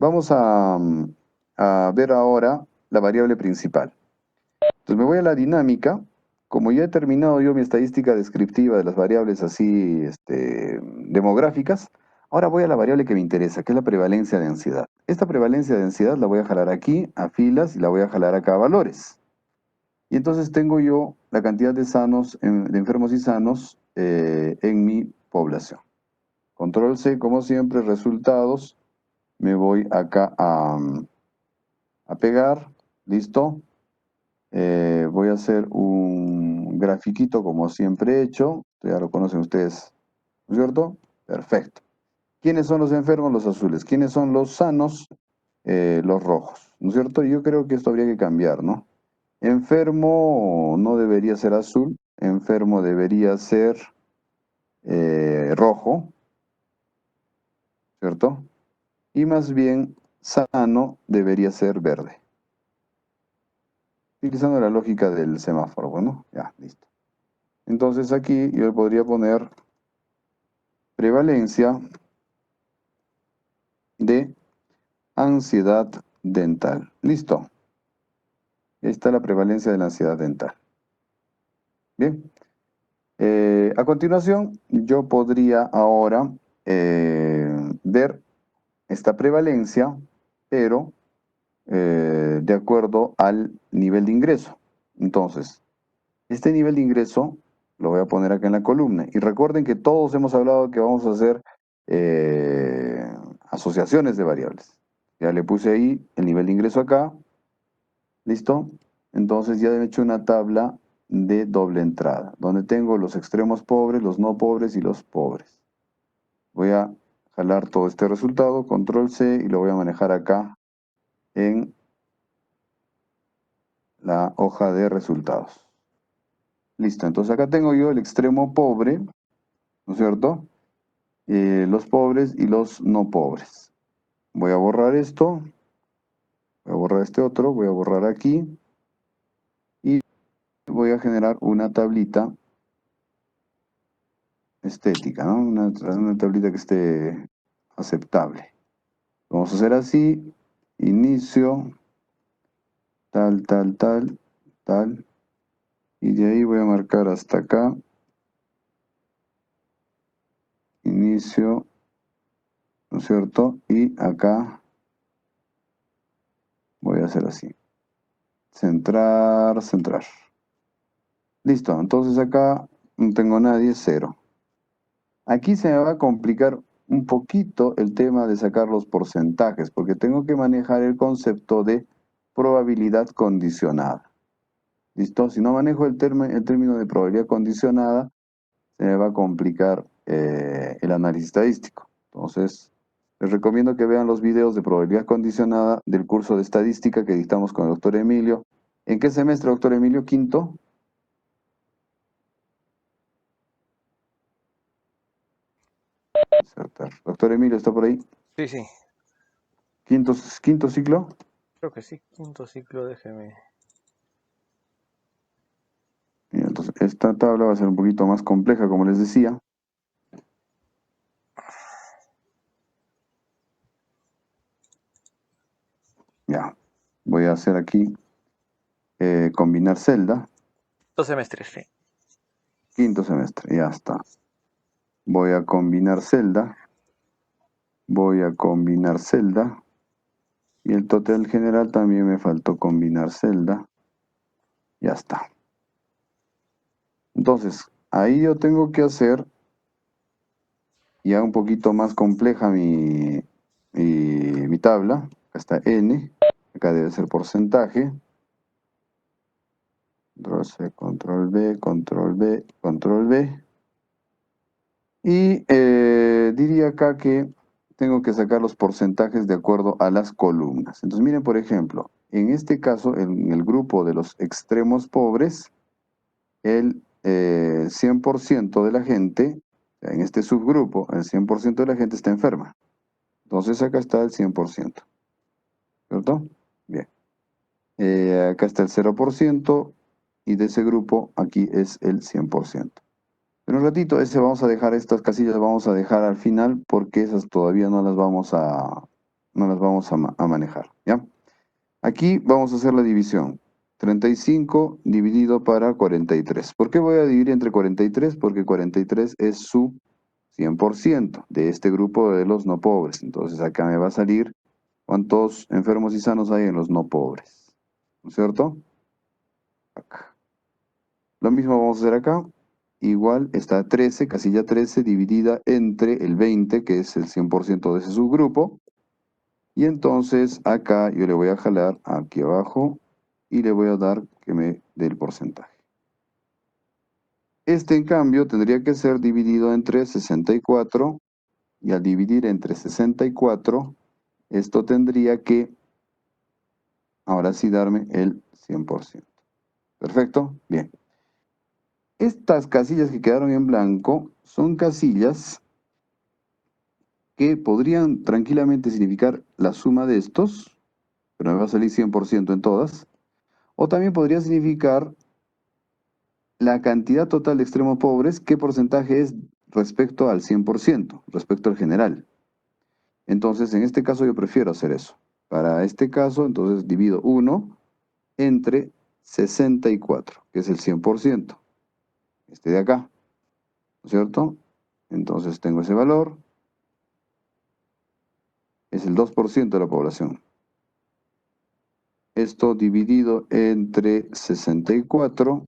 Vamos a ver ahora la variable principal. Entonces me voy a la dinámica. Como ya he terminado yo mi estadística descriptiva de las variables así demográficas, ahora voy a la variable que me interesa, que es la prevalencia de ansiedad. Esta prevalencia de ansiedad la voy a jalar aquí a filas y la voy a jalar acá a valores. Y entonces tengo yo la cantidad de sanos, de enfermos y sanos en mi población. Control C, como siempre, resultados. Me voy acá a pegar, listo. Voy a hacer un grafiquito como siempre he hecho. Ya lo conocen ustedes, ¿no es cierto? Perfecto. ¿Quiénes son los enfermos? Los azules. ¿Quiénes son los sanos? Los rojos, ¿no es cierto? Yo creo que esto habría que cambiar, ¿no? Enfermo no debería ser azul, enfermo debería ser rojo, ¿cierto? Y más bien sano debería ser verde. Utilizando la lógica del semáforo, bueno, ya, listo. Entonces aquí yo podría poner prevalencia de ansiedad dental. Listo. Ahí está la prevalencia de la ansiedad dental. Bien. A continuación, yo podría ahora ver esta prevalencia, pero de acuerdo al nivel de ingreso. Entonces, este nivel de ingreso lo voy a poner acá en la columna. Y recuerden que todos hemos hablado que vamos a hacer asociaciones de variables. Ya le puse ahí el nivel de ingreso acá. ¿Listo? Entonces ya he hecho una tabla de doble entrada, donde tengo los extremos pobres, los no pobres y los pobres. Voy a jalar todo este resultado, control C, y lo voy a manejar acá en la hoja de resultados. Listo, entonces acá tengo yo el extremo pobre, ¿no es cierto? Los pobres y los no pobres. Voy a borrar esto, voy a borrar este otro, voy a borrar aquí y voy a generar una tablita estética, ¿no? Una tablita que esté aceptable. Vamos a hacer así, inicio, tal, tal, tal, tal, y de ahí voy a marcar hasta acá, inicio, ¿no es cierto? Y acá voy a hacer así, centrar, centrar. Listo, entonces acá no tengo nadie, cero. Aquí se me va a complicar un poquito el tema de sacar los porcentajes, porque tengo que manejar el concepto de probabilidad condicionada. ¿Listo? Si no manejo el término de probabilidad condicionada, se me va a complicar el análisis estadístico. Entonces, les recomiendo que vean los videos de probabilidad condicionada del curso de estadística que dictamos con el doctor Emilio. ¿En qué semestre, doctor Emilio? ¿Quinto? Doctor Emilio, ¿está por ahí? Sí, sí, ¿Quinto ciclo? creo que sí. Quinto ciclo, déjeme. Bien, entonces, esta tabla va a ser un poquito más compleja, como les decía. Ya, voy a hacer aquí combinar celda. 2 semestres, sí. Quinto semestre, ya está. Voy a combinar celda. Voy a combinar celda. Y el total general también me faltó combinar celda. Ya está. Entonces, ahí yo tengo que hacer ya un poquito más compleja mi tabla. Acá está n. Acá debe ser porcentaje. Control C, control B, control B, control B. Y diría acá que tengo que sacar los porcentajes de acuerdo a las columnas. Entonces miren, por ejemplo, en este caso, en el grupo de los extremos pobres, el 100% de la gente, en este subgrupo, el 100% de la gente está enferma. Entonces acá está el 100%, ¿cierto? Bien. Acá está el 0% y de ese grupo aquí es el 100%. En un ratito vamos a dejar estas casillas, vamos a dejar al final porque esas todavía no las vamos no las vamos a manejar, ¿ya? Aquí vamos a hacer la división. 35 dividido para 43. ¿Por qué voy a dividir entre 43? Porque 43 es su 100% de este grupo de los no pobres. Entonces acá me va a salir cuántos enfermos y sanos hay en los no pobres. ¿No es cierto? Acá. Lo mismo vamos a hacer acá. Igual está 13, casilla 13, dividida entre el 20, que es el 100% de ese subgrupo. Y entonces acá yo le voy a jalar aquí abajo y le voy a dar que me dé el porcentaje. Este, en cambio, tendría que ser dividido entre 64, y al dividir entre 64, esto tendría que, ahora sí, darme el 100%. ¿Perfecto? Bien. Estas casillas que quedaron en blanco son casillas que podrían tranquilamente significar la suma de estos, pero me va a salir 100% en todas, o también podría significar la cantidad total de extremos pobres, qué porcentaje es respecto al 100%, respecto al general. Entonces, en este caso yo prefiero hacer eso. Para este caso, entonces divido 1 entre 64, que es el 100%. Este de acá, ¿no es cierto? Entonces tengo ese valor. Es el 2% de la población. Esto dividido entre 64.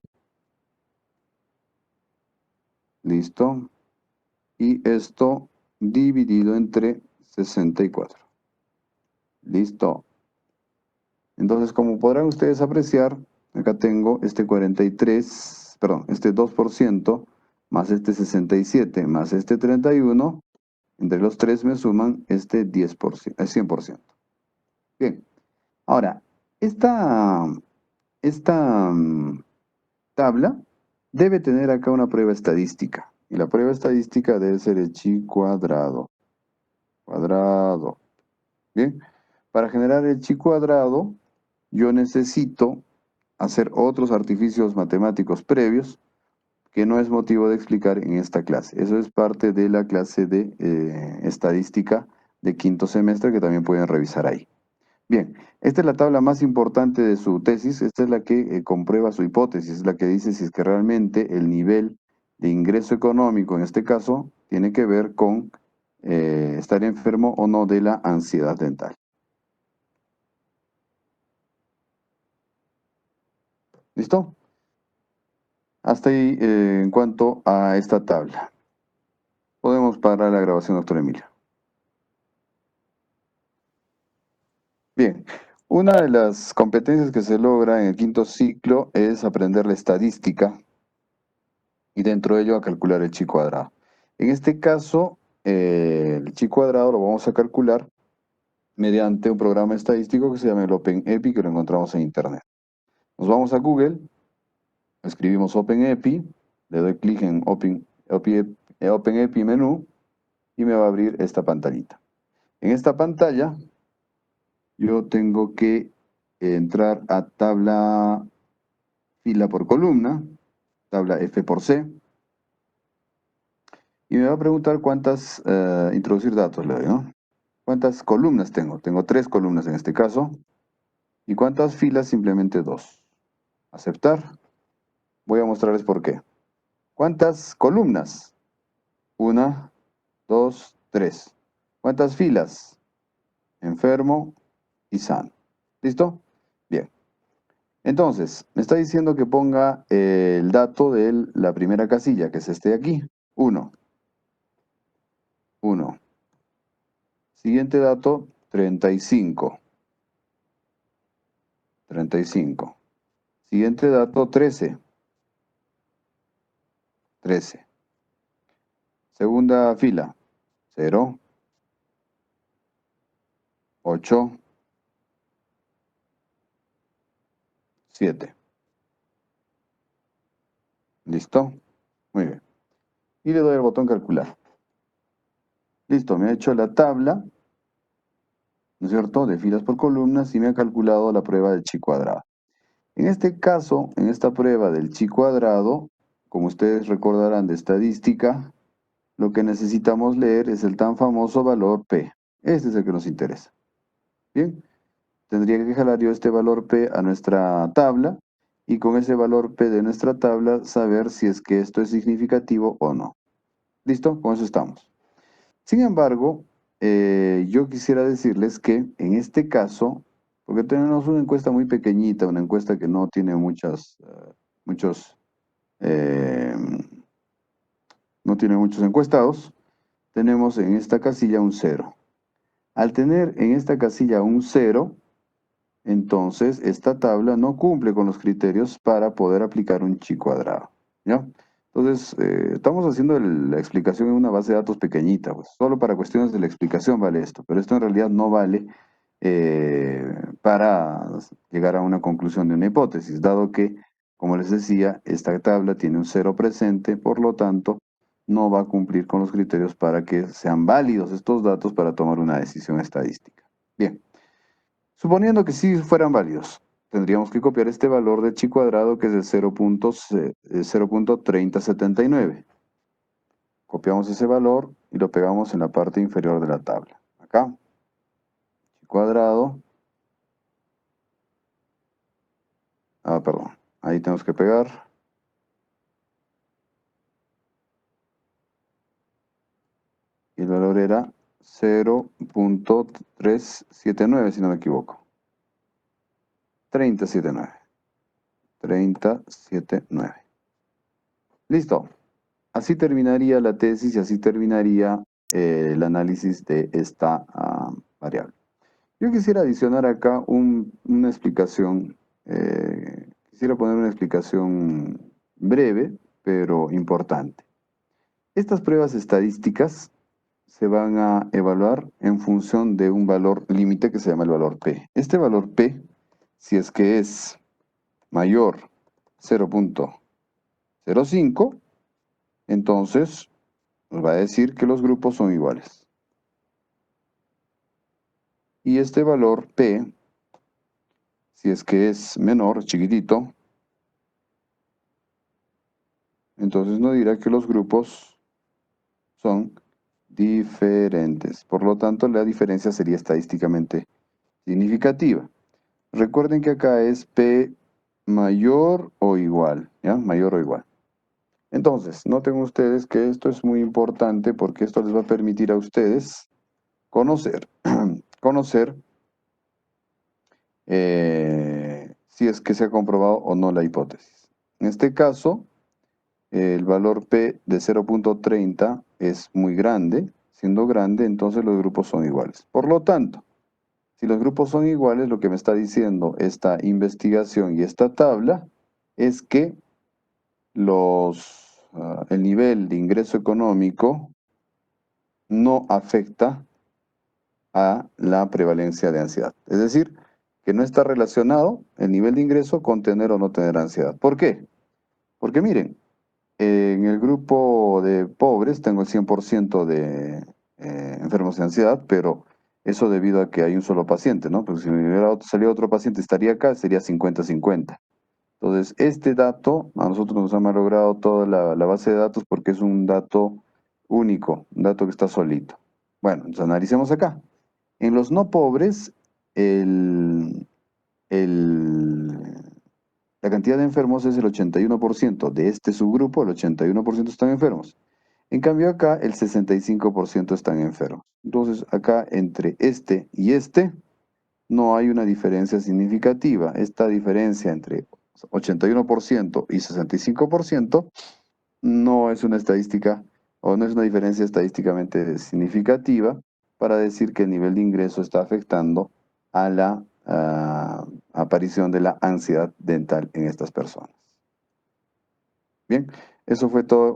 Listo. Y esto dividido entre 64. Listo. Entonces, como podrán ustedes apreciar, acá tengo este 43, perdón, este 2%, más este 67, más este 31, entre los tres me suman este 10%, 100%. Bien, ahora, esta tabla debe tener acá una prueba estadística, y la prueba estadística debe ser el chi cuadrado. Bien, para generar el chi cuadrado, yo necesito hacer otros artificios matemáticos previos que no es motivo de explicar en esta clase. Eso es parte de la clase de estadística de quinto semestre que también pueden revisar ahí. Bien, esta es la tabla más importante de su tesis, esta es la que comprueba su hipótesis, es la que dice si es que realmente el nivel de ingreso económico, en este caso, tiene que ver con estar enfermo o no de la ansiedad dental. ¿Listo? Hasta ahí en cuanto a esta tabla. Podemos parar la grabación, doctor Emilio. Bien, una de las competencias que se logra en el quinto ciclo es aprender la estadística y dentro de ello a calcular el chi cuadrado. En este caso, el chi cuadrado lo vamos a calcular mediante un programa estadístico que se llama el OpenEpi, que lo encontramos en internet. Nos vamos a Google, escribimos OpenEpi, le doy clic en OpenEpi menú y me va a abrir esta pantallita. En esta pantalla yo tengo que entrar a tabla fila por columna, tabla F por C, y me va a preguntar cuántas, introducir datos le doy, ¿no? ¿Cuántas columnas tengo? Tengo 3 columnas en este caso. ¿Y cuántas filas? Simplemente 2. Aceptar. Voy a mostrarles por qué. ¿Cuántas columnas? 1, 2, 3. ¿Cuántas filas? Enfermo y sano. ¿Listo? Bien. Entonces, me está diciendo que ponga el dato de la primera casilla, que es este de aquí. 1. 1. Siguiente dato, 35. 35. Siguiente dato, 13. 13. Segunda fila, 0. 8. 7. ¿Listo? Muy bien. Y le doy el botón calcular. Listo, me ha hecho la tabla, ¿no es cierto?, de filas por columnas y me ha calculado la prueba del chi cuadrado. En este caso, en esta prueba del chi cuadrado, como ustedes recordarán de estadística, lo que necesitamos leer es el tan famoso valor P. Este es el que nos interesa. Bien, tendría que jalar yo este valor P a nuestra tabla y con ese valor P de nuestra tabla saber si es que esto es significativo o no. ¿Listo? Con eso estamos. Sin embargo, yo quisiera decirles que en este caso, porque tenemos una encuesta muy pequeñita, una encuesta que no tiene eh, no tiene muchos encuestados, tenemos en esta casilla un 0. Al tener en esta casilla un 0, entonces esta tabla no cumple con los criterios para poder aplicar un chi cuadrado. ¿Ya? Entonces, estamos haciendo la explicación en una base de datos pequeñita, pues. Solo para cuestiones de la explicación vale esto, pero esto en realidad no vale para llegar a una conclusión de una hipótesis, dado que, como les decía, esta tabla tiene un 0 presente, por lo tanto, no va a cumplir con los criterios para que sean válidos estos datos para tomar una decisión estadística. Bien, suponiendo que sí fueran válidos, tendríamos que copiar este valor de chi cuadrado que es de 0.3079. Copiamos ese valor y lo pegamos en la parte inferior de la tabla. Acá, chi cuadrado. Perdón. Ahí tenemos que pegar. Y el valor era 0.379, si no me equivoco. 3079. 3079. Listo. Así terminaría la tesis y así terminaría el análisis de esta variable. Yo quisiera adicionar acá una explicación. Quisiera poner una explicación breve, pero importante. Estas pruebas estadísticas se van a evaluar en función de un valor límite que se llama el valor P. Este valor P, si es que es mayor 0.05, entonces nos va a decir que los grupos son iguales. Y este valor P, si es que es menor, chiquitito, entonces nos dirá que los grupos son diferentes. Por lo tanto, la diferencia sería estadísticamente significativa. Recuerden que acá es P mayor o igual, ¿ya? Mayor o igual. Entonces, noten ustedes que esto es muy importante porque esto les va a permitir a ustedes conocer, si es que se ha comprobado o no la hipótesis. En este caso, el valor P de 0.30 es muy grande. Siendo grande, entonces los grupos son iguales. Por lo tanto, si los grupos son iguales, lo que me está diciendo esta investigación y esta tabla es que el nivel de ingreso económico no afecta a la prevalencia de ansiedad. Es decir, que no está relacionado el nivel de ingreso con tener o no tener ansiedad. ¿Por qué? Porque miren, en el grupo de pobres tengo el 100% de enfermos de ansiedad, pero eso debido a que hay un solo paciente, ¿no? Porque si me hubiera salido otro paciente estaría acá, sería 50-50. Entonces, este dato a nosotros nos ha malogrado toda la base de datos porque es un dato único, un dato que está solito. Bueno, entonces analicemos acá. En los no pobres, el, la cantidad de enfermos es el 81%. De este subgrupo, el 81% están enfermos. En cambio acá, el 65% están enfermos. Entonces, acá entre este y este, no hay una diferencia significativa. Esta diferencia entre 81% y 65% no es una estadística o no es una diferencia estadísticamente significativa para decir que el nivel de ingreso está afectando a la aparición de la ansiedad dental en estas personas. Bien, eso fue todo.